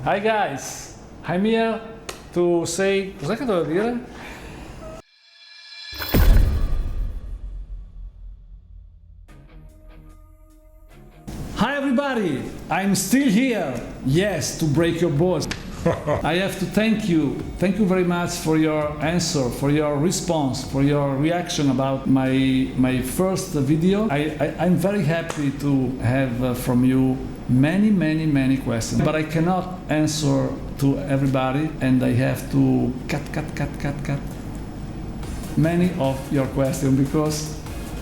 Hi guys, I'm here to say... Cos'è che devo dire? Hi everybody, I'm still here, yes, to break your balls. I have to thank you very much for your answer, for your response, for your reaction about my first video. I'm very happy to have from you many questions, but I cannot answer to everybody and I have to cut many of your questions because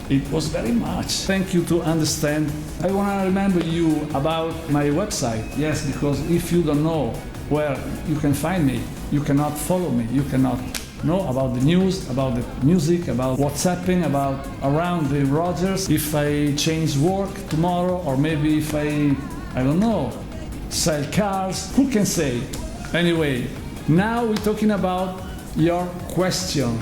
it was very much. Thank you to understand. I want to remember you about my website, yes, because if you don't know where you can find me, you cannot follow me, you cannot know about the news, about the music, about what's happening, about around the Rodgers, if I change work tomorrow, or maybe if I don't know, sell cars, who can say? Anyway, now we're talking about your question.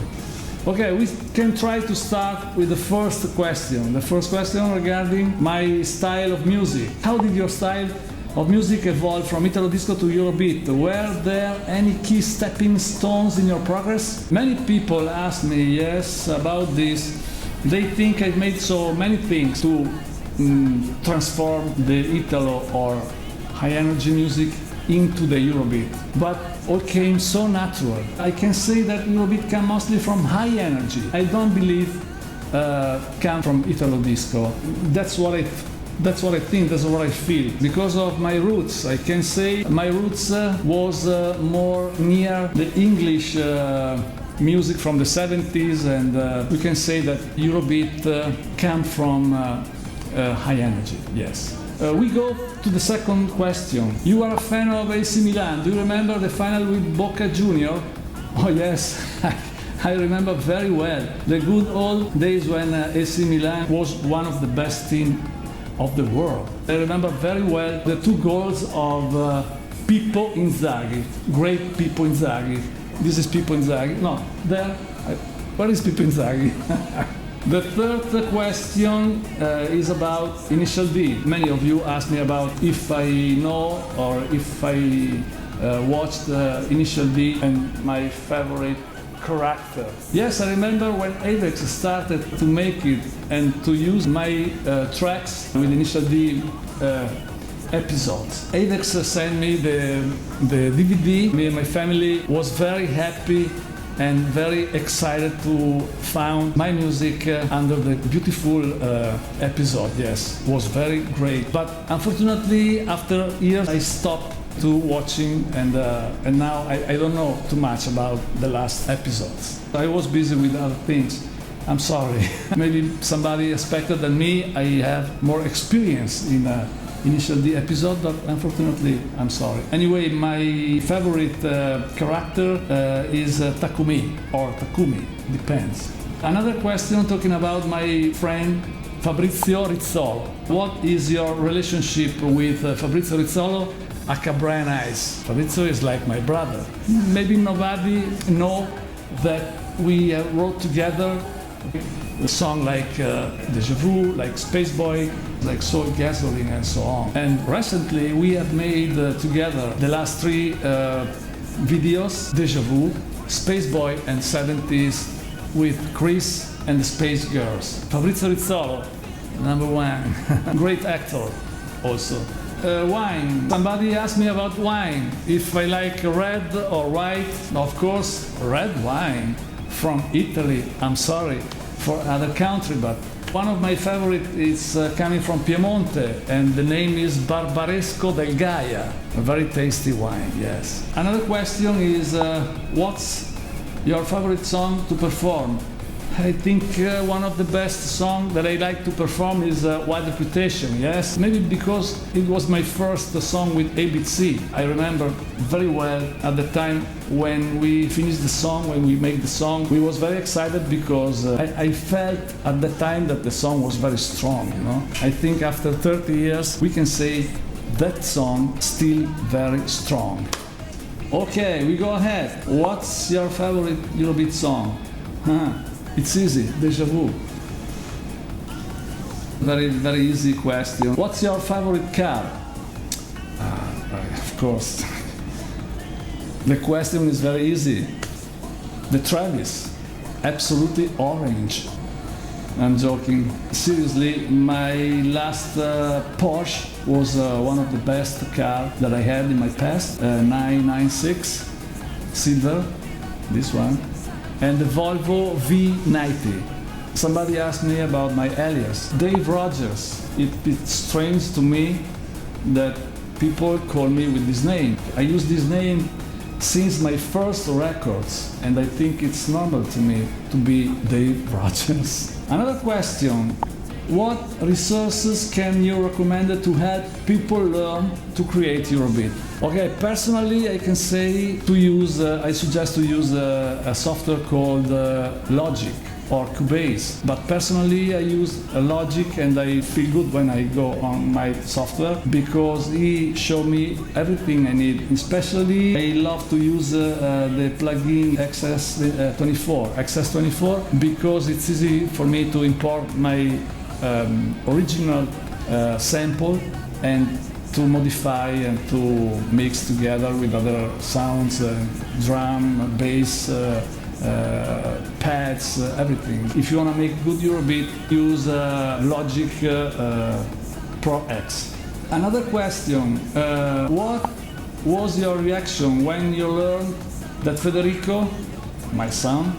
Okay, we can try to start with the first question. The first question regarding my style of music. How did your style of music evolve from Italo disco to Eurobeat? Were there any key stepping stones in your progress? Many people ask me, yes, about this. They think I made so many things to transform the Italo or high energy music into the Eurobeat, but all came so natural. I can say that Eurobeat came mostly from high energy. I don't believe come from Italo disco. That's what I think, that's what I feel. Because of my roots, I can say my roots was more near the English music from the 70s, and we can say that Eurobeat came from high energy, yes. We go to the second question. You are a fan of AC Milan. Do you remember the final with Boca Junior? Oh yes, I remember very well. The good old days when AC Milan was one of the best teams of the world. I remember very well the two goals of Pippo Inzaghi, great Pippo Inzaghi. This is Pippo Inzaghi. No, there. Where is Pippo Inzaghi? The third question is about Initial D. Many of you asked me about if I know or if I watched Initial D and my favorite character. Yes, I remember when Avex started to make it and to use my tracks with Initial D episodes. Avex sent me the DVD. Me and my family was very happy and very excited to find my music under the beautiful episode. Yes, was very great. But unfortunately, after years, I stopped to watching, and now I don't know too much about the last episodes. I was busy with other things. I'm sorry. Maybe somebody expected than me. I have more experience in Initial D episode, but unfortunately, I'm sorry. Anyway, my favorite character is Takumi, or Takumi, depends. Another question talking about my friend Fabrizio Rizzolo. What is your relationship with Fabrizio Rizzolo, aka Brian Ice? Fabrizio is like my brother. Maybe nobody know that we wrote together a song like Deja Vu, like Space Boy, like Soul Gasoline, and so on. And recently we have made together the last three videos, Deja Vu, Space Boy, and 70s with Chris and the Space Girls. Fabrizio Rizzolo, number one. Great actor also. Wine. Somebody asked me about wine. If I like red or white. Of course, red wine from Italy. I'm sorry for other country, but one of my favorite is coming from Piemonte, and the name is Barbaresco del Gaia. A very tasty wine, yes. Another question is, what's your favorite song to perform? I think one of the best songs that I like to perform is Wild Reputation, yes? Maybe because it was my first song with ABC. I remember very well at the time when we finished the song, when we made the song, we was very excited because I felt at the time that the song was very strong, you know? I think after 30 years we can say that song still very strong. Okay, we go ahead. What's your favorite Eurobeat song? It's easy, Deja Vu. Very easy question. What's your favorite car? Of course, The question is very easy. The Travis, absolutely orange. I'm joking. Seriously, my last Porsche was one of the best cars that I had in my past. 996, silver, this one. And the Volvo V90. Somebody asked me about my alias. Dave Rodgers. It's strange to me that people call me with this name. I use this name since my first records, and I think it's normal to me to be Dave Rodgers. Another question. What resources can you recommend to help people learn to create Eurobeat? Okay, personally I can say to use, I suggest to use a software called Logic or Cubase, but personally I use Logic and I feel good when I go on my software because he showed me everything I need. Especially I love to use the plugin XS24 because it's easy for me to import my original sample and to modify and to mix together with other sounds, drum, bass, pads, everything. If you want to make good Eurobeat, use Logic Pro X. Another question, what was your reaction when you learned that Federico, my son,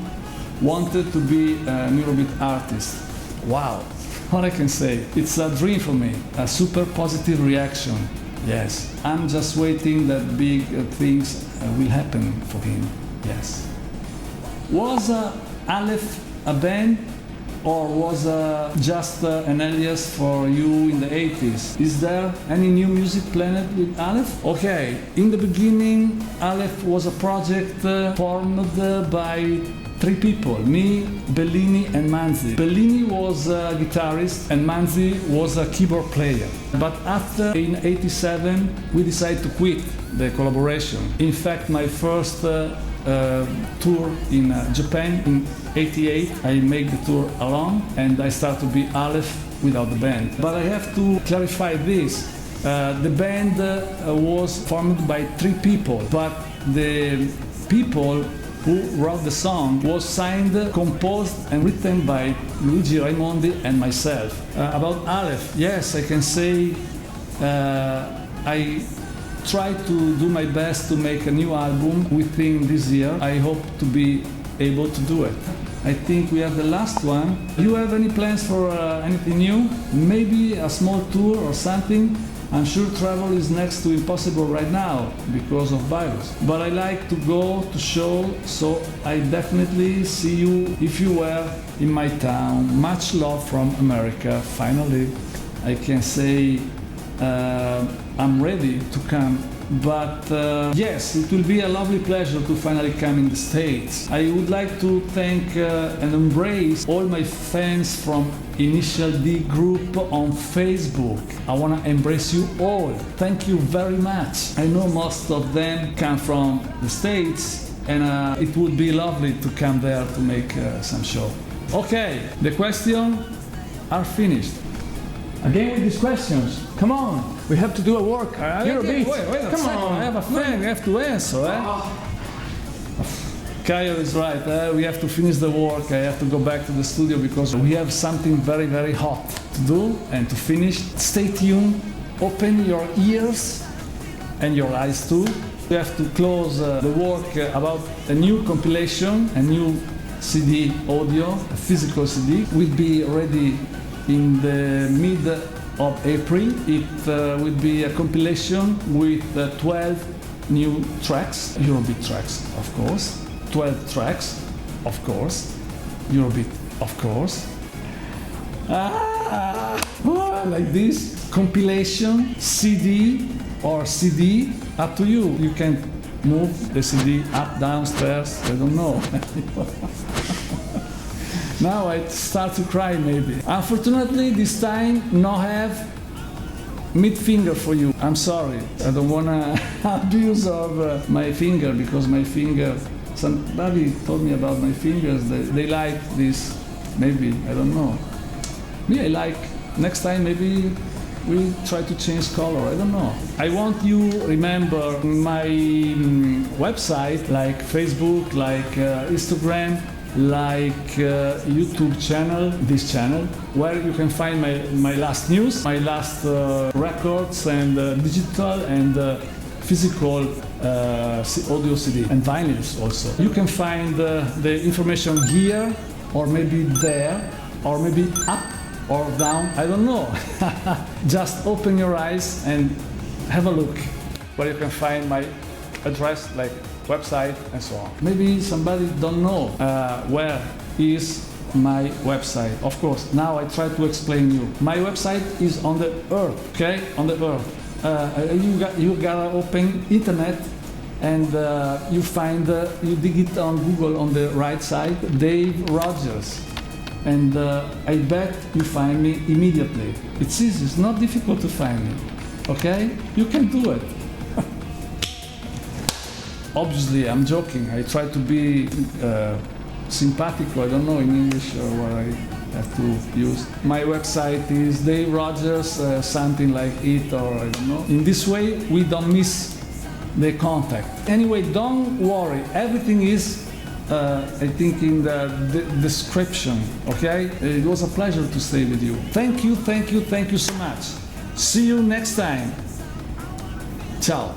wanted to be an Eurobeat artist? Wow, what I can say, it's a dream for me, a super positive reaction. Yes, I'm just waiting that big things will happen for him, yes. Was Aleph a band or was just an alias for you in the 80s? Is there any new music planned with Aleph? Okay, in the beginning Aleph was a project formed by 3 people, me, Bellini and Manzi. Bellini was a guitarist and Manzi was a keyboard player. But after, in 87, we decided to quit the collaboration. In fact, my first tour in Japan in 88, I made the tour alone and I started to be Aleph without the band. But I have to clarify this. The band was formed by 3 people, but the people who wrote the song was signed, composed and written by Luigi Raimondi and myself. About Aleph, yes, I can say I try to do my best to make a new album within this year. I hope to be able to do it. I think we have the last one. Do you have any plans for anything new? Maybe a small tour or something? I'm sure travel is next to impossible right now because of virus. But I like to go to show, so I definitely see you if you were in my town. Much love from America. Finally, I can say I'm ready to come. But yes, it will be a lovely pleasure to finally come in the States. I would like to thank and embrace all my fans from Initial D group on Facebook. I want to embrace you all. Thank you very much. I know most of them come from the States and it would be lovely to come there to make some show. Okay, the questions are finished. Again with these questions. Come on, we have to do a work. Wait, come on. I have a thing, I have to answer. Kaioh is right, we have to finish the work. I have to go back to the studio because we have something very, very hot to do and to finish. Stay tuned, open your ears and your eyes too. We have to close the work about a new compilation, a new CD audio, a physical CD. Will be ready in the mid of April. It will be a compilation with 12 new tracks, Eurobeat tracks, of course. 12 tracks, of course. Eurobeat, of course. Like this. Compilation, CD or CD, up to you. You can move the CD up, downstairs, I don't know. Now I start to cry maybe. Unfortunately this time no have mid finger for you. I'm sorry. I don't wanna abuse of my finger because my finger, somebody told me about my fingers, they like this, maybe, I don't know. Me I like, next time maybe we try to change color. I don't know. I want you remember my website, like Facebook, like Instagram, like YouTube channel, this channel, where you can find my last news, my last records, and digital and physical audio CD and vinyls also. You can find the information here, or maybe there, or maybe up or down, I don't know. Just open your eyes and have a look where you can find my address, like website and so on. Maybe somebody don't know where is my website. Of course, now I try to explain you. My website is on the earth, okay? On the earth. You gotta open internet and you find, you dig it on Google on the right side, Dave Rodgers. And I bet you find me immediately. It's easy, it's not difficult to find me, okay? You can do it. Obviously, I'm joking. I try to be simpatico, I don't know in English or what I have to use. My website is Dave Rodgers, something like it, or I don't know. In this way, we don't miss the contact. Anyway, don't worry, everything is I think in the description, okay? It was a pleasure to stay with you. Thank you, thank you, thank you so much. See you next time. Ciao.